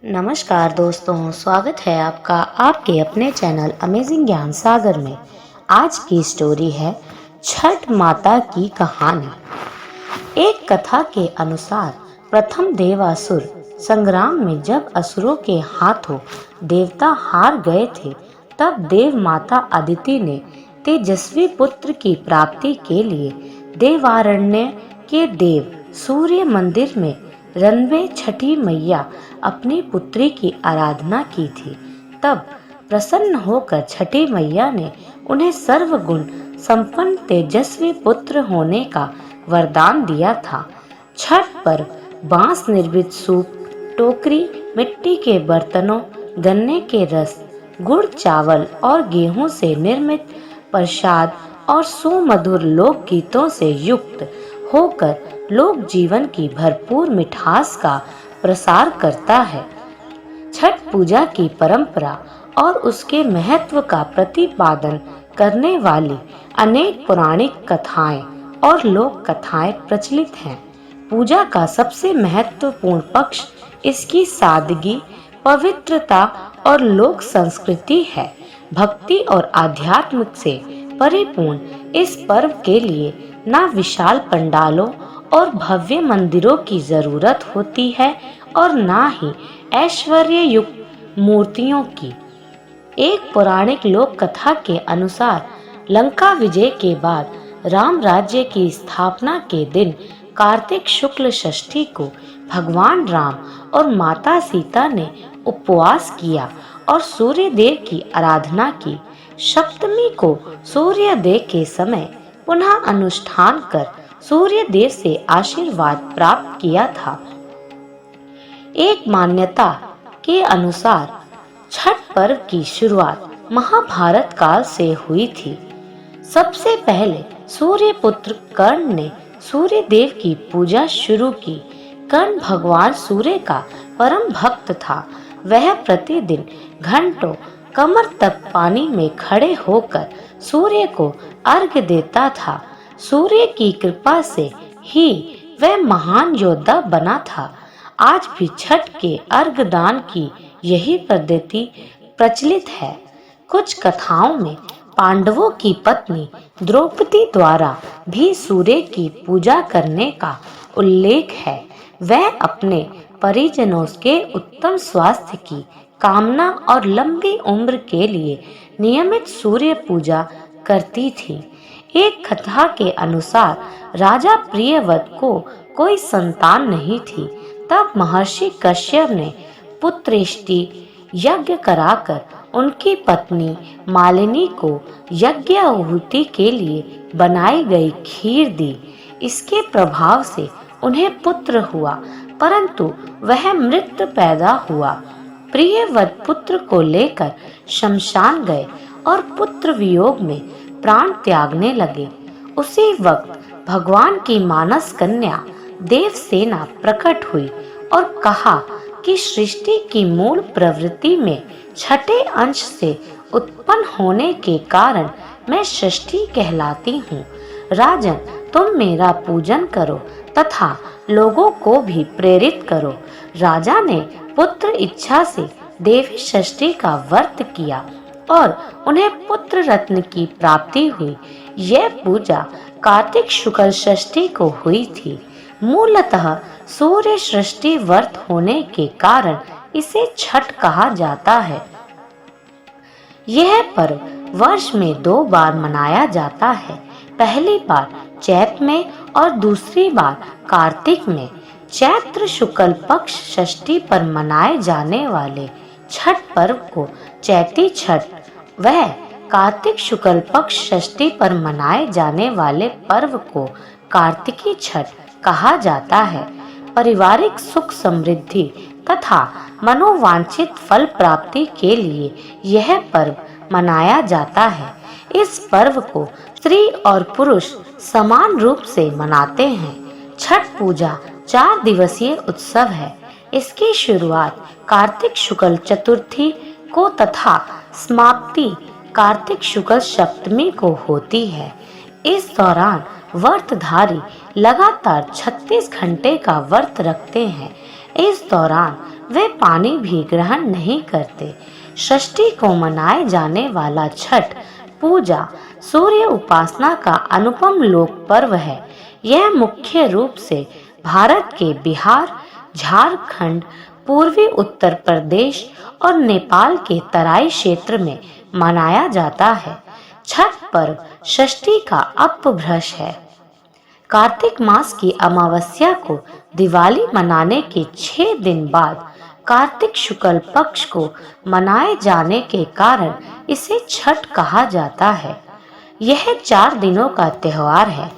नमस्कार दोस्तों, स्वागत है आपका आपके अपने चैनल अमेजिंग ज्ञान सागर में। आज की स्टोरी है छठ माता की कहानी। एक कथा के अनुसार प्रथम देवासुर संग्राम में जब असुरों के हाथों देवता हार गए थे, तब देव माता अदिति ने तेजस्वी पुत्र की प्राप्ति के लिए देवारण्य के देव सूर्य मंदिर में रनवे छठी मैया अपनी पुत्री की आराधना की थी। तब प्रसन्न होकर छठी मैया ने उन्हें सर्वगुण संपन्न तेजस्वी पुत्र होने का वरदान दिया था। छठ पर बांस निर्मित सूप, टोकरी, मिट्टी के बर्तनों, गन्ने के रस, गुड़, चावल और गेहूं से निर्मित प्रसाद और सुमधुर लोक गीतों से युक्त होकर लोक जीवन की भरपूर मिठास का प्रसार करता है। छठ पूजा की परंपरा और उसके महत्व का प्रतिपादन करने वाली अनेक पौराणिक कथाएं और लोक कथाएं प्रचलित हैं। पूजा का सबसे महत्वपूर्ण पक्ष इसकी सादगी, पवित्रता और लोक संस्कृति है। भक्ति और आध्यात्म से परिपूर्ण इस पर्व के लिए न विशाल पंडालों और भव्य मंदिरों की जरूरत होती है और न ही ऐश्वर्य युक्त मूर्तियों की। एक पौराणिक लोक कथा के अनुसार लंका विजय के बाद राम राज्य की स्थापना के दिन कार्तिक शुक्ल षष्ठी को भगवान राम और माता सीता ने उपवास किया और सूर्य देव की आराधना की। सप्तमी को सूर्य देव के समय पुनः अनुष्ठान कर सूर्य देव से आशीर्वाद प्राप्त किया था। एक मान्यता के अनुसार छठ पर्व की शुरुआत महाभारत काल से हुई थी। सबसे पहले सूर्य पुत्र कर्ण ने सूर्य देव की पूजा शुरू की। कर्ण भगवान सूर्य का परम भक्त था। वह प्रतिदिन घंटों कमर तक पानी में खड़े होकर सूर्य को अर्घ्य देता था। सूर्य की कृपा से ही वह महान योद्धा बना था। आज भी छठ के अर्घ्य दान की यही पद्धति प्रचलित है। कुछ कथाओं में पांडवों की पत्नी द्रौपदी द्वारा भी सूर्य की पूजा करने का उल्लेख है। वह अपने परिजनों के उत्तम स्वास्थ्य की कामना और लंबी उम्र के लिए नियमित सूर्य पूजा करती थी। एक कथा के अनुसार राजा प्रियव्रत को कोई संतान नहीं थी। तब महर्षि कश्यप ने पुत्रेष्टि यज्ञ कराकर उनकी पत्नी मालिनी को यज्ञाहुति के लिए बनाई गई खीर दी। इसके प्रभाव से उन्हें पुत्र हुआ, परंतु वह मृत पैदा हुआ। प्रियव्रत पुत्र को लेकर शमशान गए और पुत्र वियोग में प्राण त्यागने लगे। उसी वक्त भगवान की मानस कन्या देवसेना प्रकट हुई और कहा कि सृष्टि की मूल प्रवृत्ति में छठे अंश से उत्पन्न होने के कारण मैं सृष्टि कहलाती हूँ। राजन, तुम मेरा पूजन करो तथा लोगों को भी प्रेरित करो। राजा ने पुत्र इच्छा से देवी षष्ठी का व्रत किया और उन्हें पुत्र रत्न की प्राप्ति हुई। यह पूजा कार्तिक शुक्ल षष्ठी को हुई थी। मूलतः सूर्य सृष्टि व्रत होने के कारण इसे छठ कहा जाता है। यह पर्व वर्ष में 2 बार मनाया जाता है। पहली बार चैत में और दूसरी बार कार्तिक में। चैत्र शुक्ल पक्ष षष्ठी पर मनाए जाने वाले छठ पर्व को चैती छठ व कार्तिक शुक्ल पक्ष षष्ठी पर मनाए जाने वाले पर्व को कार्तिकी छठ कहा जाता है। पारिवारिक सुख समृद्धि तथा मनोवांछित फल प्राप्ति के लिए यह पर्व मनाया जाता है। इस पर्व को स्त्री और पुरुष समान रूप से मनाते हैं। छठ पूजा 4 दिवसीय उत्सव है। इसकी शुरुआत कार्तिक शुक्ल चतुर्थी को तथा समाप्ति कार्तिक शुक्ल सप्तमी को होती है। इस दौरान व्रतधारी लगातार 36 घंटे का व्रत रखते हैं। इस दौरान वे पानी भी ग्रहण नहीं करते। षष्ठी को मनाए जाने वाला छठ पूजा सूर्य उपासना का अनुपम लोक पर्व है। यह मुख्य रूप से भारत के बिहार, झारखंड, पूर्वी उत्तर प्रदेश और नेपाल के तराई क्षेत्र में मनाया जाता है। छठ पर्व षष्ठी का अपभ्रंश है। कार्तिक मास की अमावस्या को दिवाली मनाने के 6 दिन बाद कार्तिक शुक्ल पक्ष को मनाए जाने के कारण इसे छठ कहा जाता है। यह 4 दिनों का त्योहार है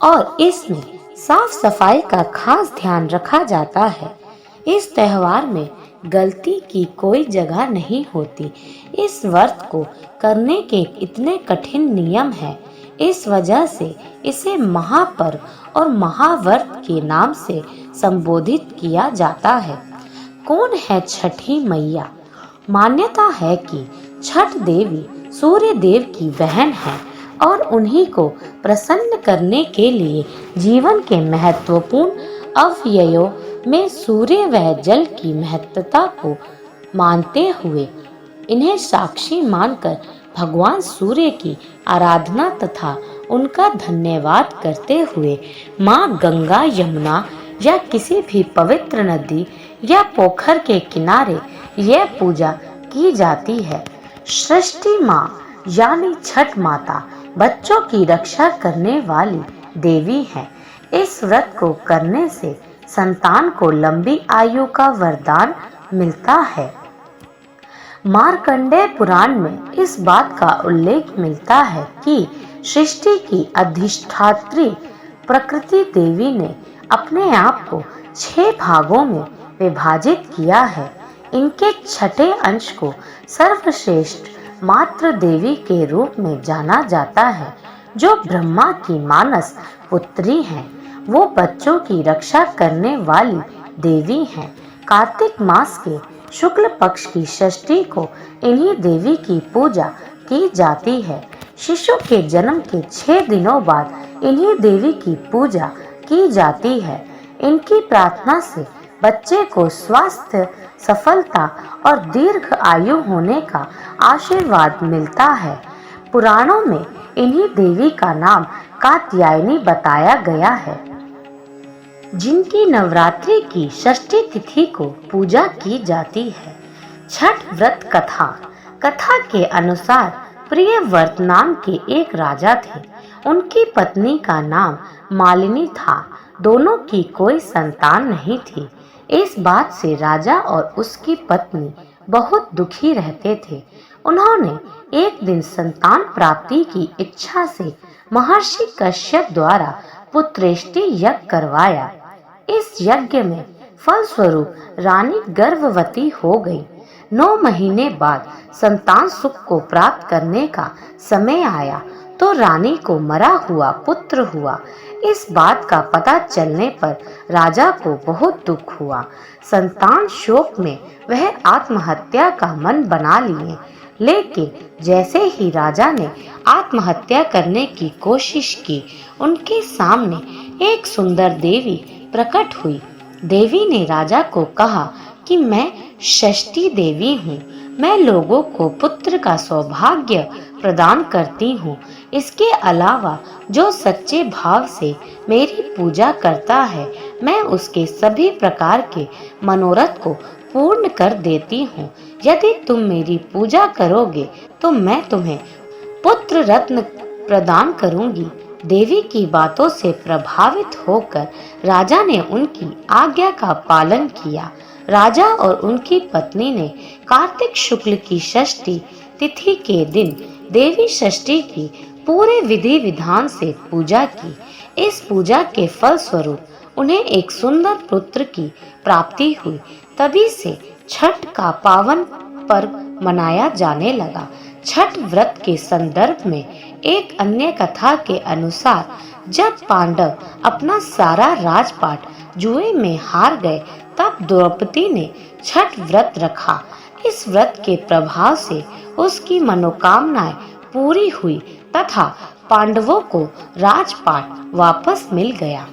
और इसमें साफ सफाई का खास ध्यान रखा जाता है। इस त्योहार में गलती की कोई जगह नहीं होती। इस व्रत को करने के इतने कठिन नियम हैं, इस वजह से इसे महापर्व और महाव्रत के नाम से संबोधित किया जाता है। कौन है छठी मैया? मान्यता है कि छठ देवी सूर्य देव की बहन है और उन्हीं को प्रसन्न करने के लिए जीवन के महत्वपूर्ण अवयवों में सूर्य व जल की महत्ता को मानते हुए इन्हें साक्षी मानकर भगवान सूर्य की आराधना तथा उनका धन्यवाद करते हुए माँ गंगा, यमुना या किसी भी पवित्र नदी या पोखर के किनारे यह पूजा की जाती है। सृष्टि माँ यानी छठ माता बच्चों की रक्षा करने वाली देवी है। इस व्रत को करने से संतान को लंबी आयु का वरदान मिलता है। मार्कंडेय पुराण में इस बात का उल्लेख मिलता है कि सृष्टि की अधिष्ठात्री प्रकृति देवी ने अपने आप को 6 भागों में विभाजित किया है। इनके छठे अंश को सर्वश्रेष्ठ मातृ देवी के रूप में जाना जाता है, जो ब्रह्मा की मानस पुत्री हैं। वो बच्चों की रक्षा करने वाली देवी हैं। कार्तिक मास के शुक्ल पक्ष की षष्ठी को इन्हीं देवी की पूजा की जाती है। शिशु के जन्म के 6 दिनों बाद इन्हीं देवी की पूजा की जाती है। इनकी प्रार्थना से बच्चे को स्वास्थ्य, सफलता और दीर्घ आयु होने का आशीर्वाद मिलता है। पुराणों में इन्हीं देवी का नाम कात्यायनी बताया गया है, जिनकी नवरात्रि की षष्ठी तिथि को पूजा की जाती है। छठ व्रत कथा के अनुसार प्रियव्रत नाम के एक राजा थे। उनकी पत्नी का नाम मालिनी था। दोनों की कोई संतान नहीं थी। इस बात से राजा और उसकी पत्नी बहुत दुखी रहते थे। उन्होंने एक दिन संतान प्राप्ति की इच्छा से महर्षि कश्यप द्वारा पुत्रेष्टि यज्ञ करवाया। इस यज्ञ में फलस्वरूप रानी गर्भवती हो गई। 9 महीने बाद संतान सुख को प्राप्त करने का समय आया तो रानी को मरा हुआ पुत्र हुआ। इस बात का पता चलने पर राजा को बहुत दुख हुआ। संतान शोक में वह आत्महत्या का मन बना लिए। लेकिन जैसे ही राजा ने आत्महत्या करने की कोशिश की, उनके सामने एक सुंदर देवी प्रकट हुई। देवी ने राजा को कहा कि मैं षष्ठी देवी हूँ। मैं लोगों को पुत्र का सौभाग्य प्रदान करती हूँ। इसके अलावा जो सच्चे भाव से मेरी पूजा करता है, मैं उसके सभी प्रकार के मनोरथ को पूर्ण कर देती हूँ। यदि तुम मेरी पूजा करोगे तो मैं तुम्हें पुत्र रत्न प्रदान करूंगी। देवी की बातों से प्रभावित होकर राजा ने उनकी आज्ञा का पालन किया। राजा और उनकी पत्नी ने कार्तिक शुक्ल की षष्ठी तिथि के दिन देवी षष्ठी की पूरे विधि विधान से पूजा की। इस पूजा के फल स्वरूप उन्हें एक सुंदर पुत्र की प्राप्ति हुई। तभी से छठ का पावन पर्व मनाया जाने लगा। छठ व्रत के संदर्भ में एक अन्य कथा के अनुसार जब पांडव अपना सारा राजपाट जुए में हार गए, तब द्रौपदी ने छठ व्रत रखा। इस व्रत के प्रभाव से उसकी मनोकामनाएं पूरी हुई तथा पांडवों को राजपाट वापस मिल गया।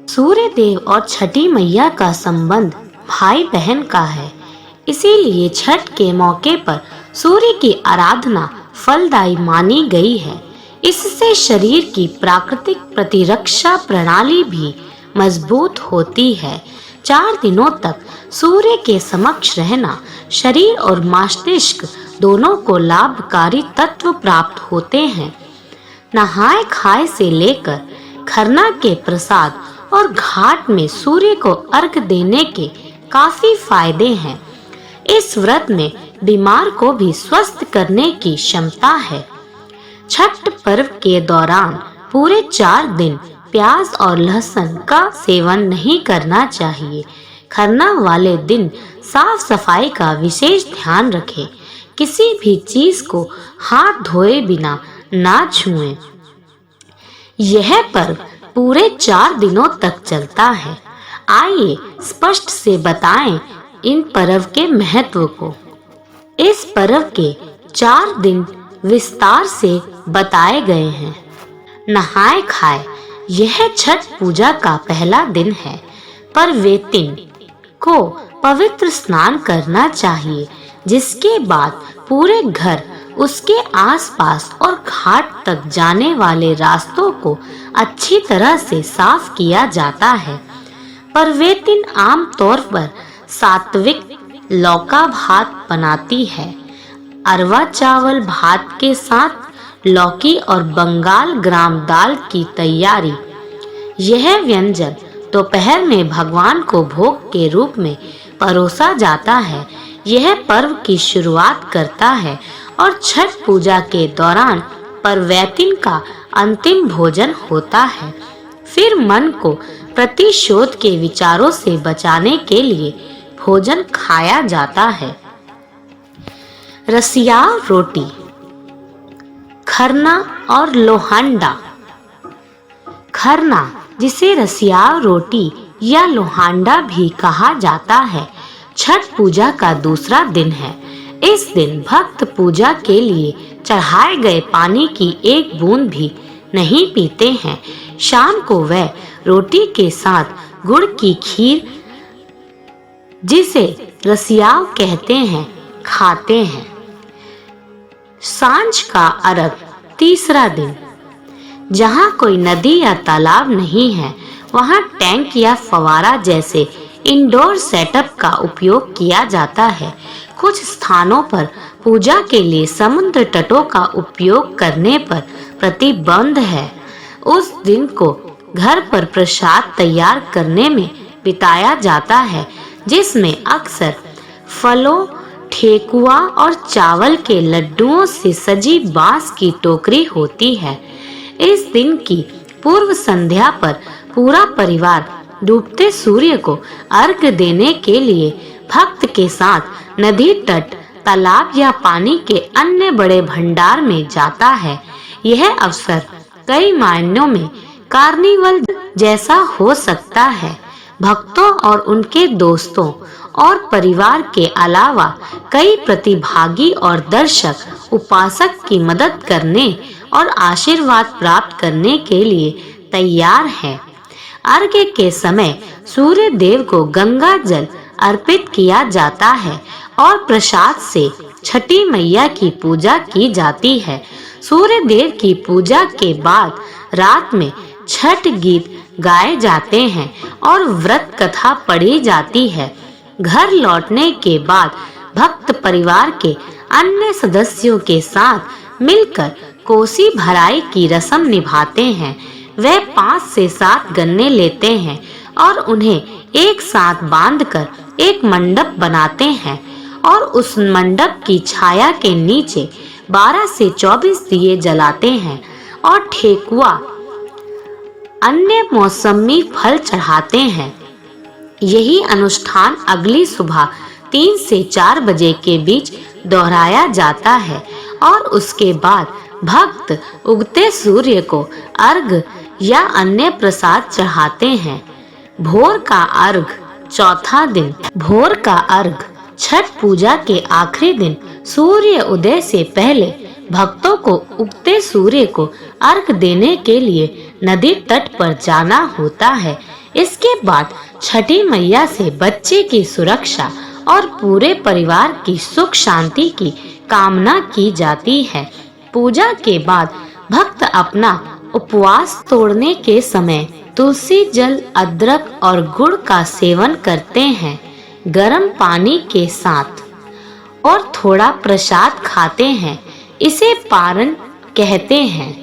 सूर्य देव और छठी मैया का संबंध भाई बहन का है। इसीलिए छठ के मौके पर सूर्य की आराधना फलदायी मानी गई है। इससे शरीर की प्राकृतिक प्रतिरक्षा प्रणाली भी मजबूत होती है। 4 दिनों तक सूर्य के समक्ष रहना शरीर और मस्तिष्क दोनों को लाभकारी तत्व प्राप्त होते हैं। नहाए खाए से लेकर खरना के प्रसाद और घाट में सूर्य को अर्घ देने के काफी फायदे हैं। इस व्रत में बीमार को भी स्वस्थ करने की क्षमता है। छठ पर्व के दौरान पूरे 4 दिन प्याज और लहसुन का सेवन नहीं करना चाहिए। खरना वाले दिन साफ सफाई का विशेष ध्यान रखें। किसी भी चीज को हाथ धोए बिना ना छुएं। यह पर्व पूरे 4 दिनों तक चलता है। आइए स्पष्ट से बताएं इन पर्व के महत्व को। इस पर्व के 4 दिन विस्तार से बताए गए हैं। नहाए खाए, यह छठ पूजा का पहला दिन है। पर्वैतिन को पवित्र स्नान करना चाहिए, जिसके बाद पूरे घर, उसके आसपास और घाट तक जाने वाले रास्तों को अच्छी तरह से साफ किया जाता है। पर्वैतिन आमतौर पर सात्विक लौका भात बनाती है। अरवा चावल भात के साथ लौकी और बंगाल ग्राम दाल की तैयारी। यह व्यंजन दोपहर में भगवान को भोग के रूप में परोसा जाता है। यह पर्व की शुरुआत करता है और छठ पूजा के दौरान पर्वैतिन का अंतिम भोजन होता है। फिर मन को प्रतिशोध के विचारों से बचाने के लिए भोजन खाया जाता है। रसियाव रोटी, खरना और लोहांडा। खरना, जिसे रसियाव रोटी या लोहांडा भी कहा जाता है, छठ पूजा का दूसरा दिन है। इस दिन भक्त पूजा के लिए चढ़ाए गए पानी की एक बूंद भी नहीं पीते हैं। शाम को वह रोटी के साथ गुड़ की खीर, जिसे रसियाव कहते हैं, खाते हैं। सांझ का अर्घ, तीसरा दिन। जहाँ कोई नदी या तालाब नहीं है, वहाँ टैंक या फवारा जैसे इंडोर सेटअप का उपयोग किया जाता है। कुछ स्थानों पर पूजा के लिए समुद्र तटों का उपयोग करने पर प्रतिबंध है। उस दिन को घर पर प्रसाद तैयार करने में बिताया जाता है, जिसमें अक्सर फलों, ठेकुआ और चावल के लड्डुओं से सजी बांस की टोकरी होती है। इस दिन की पूर्व संध्या पर पूरा परिवार डूबते सूर्य को अर्घ्य देने के लिए भक्त के साथ नदी तट, तालाब या पानी के अन्य बड़े भंडार में जाता है। यह अवसर कई मायनों में कार्निवल जैसा हो सकता है। भक्तों और उनके दोस्तों और परिवार के अलावा कई प्रतिभागी और दर्शक उपासक की मदद करने और आशीर्वाद प्राप्त करने के लिए तैयार हैं। अर्घ्य के समय सूर्य देव को गंगा जल अर्पित किया जाता है और प्रसाद से छठी मैया की पूजा की जाती है। सूर्य देव की पूजा के बाद रात में छठ गीत गाए जाते हैं और व्रत कथा पढ़ी जाती है। घर लौटने के बाद भक्त परिवार के अन्य सदस्यों के साथ मिलकर कोसी भराई की रस्म निभाते हैं। वे 5 से 7 गन्ने लेते हैं और उन्हें एक साथ बांधकर एक मंडप बनाते हैं और उस मंडप की छाया के नीचे 12 से 24 दिए जलाते हैं और ठेकुआ, अन्य मौसमी फल चढ़ाते हैं। यही अनुष्ठान अगली सुबह 3 से 4 बजे के बीच दोहराया जाता है और उसके बाद भक्त उगते सूर्य को अर्घ या अन्य प्रसाद चढ़ाते हैं। भोर का अर्घ, चौथा दिन। भोर का अर्घ छठ पूजा के आखिरी दिन सूर्य उदय से पहले भक्तों को उगते सूर्य को अर्घ देने के लिए नदी तट पर जाना होता है। इसके बाद छठी मैया से बच्चे की सुरक्षा और पूरे परिवार की सुख शांति की कामना की जाती है। पूजा के बाद भक्त अपना उपवास तोड़ने के समय तुलसी जल, अदरक और गुड़ का सेवन करते हैं, गर्म पानी के साथ, और थोड़ा प्रसाद खाते हैं। इसे पारण कहते हैं।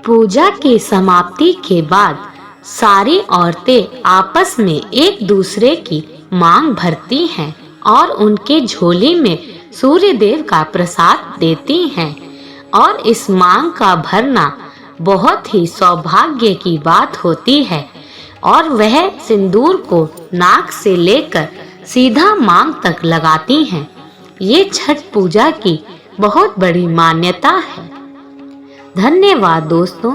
पूजा की समाप्ति के बाद सारी औरतें आपस में एक दूसरे की मांग भरती हैं और उनके झोली में सूर्य देव का प्रसाद देती हैं, और इस मांग का भरना बहुत ही सौभाग्य की बात होती है। और वह सिंदूर को नाक से लेकर सीधा मांग तक लगाती हैं। ये छठ पूजा की बहुत बड़ी मान्यता है। धन्यवाद दोस्तों।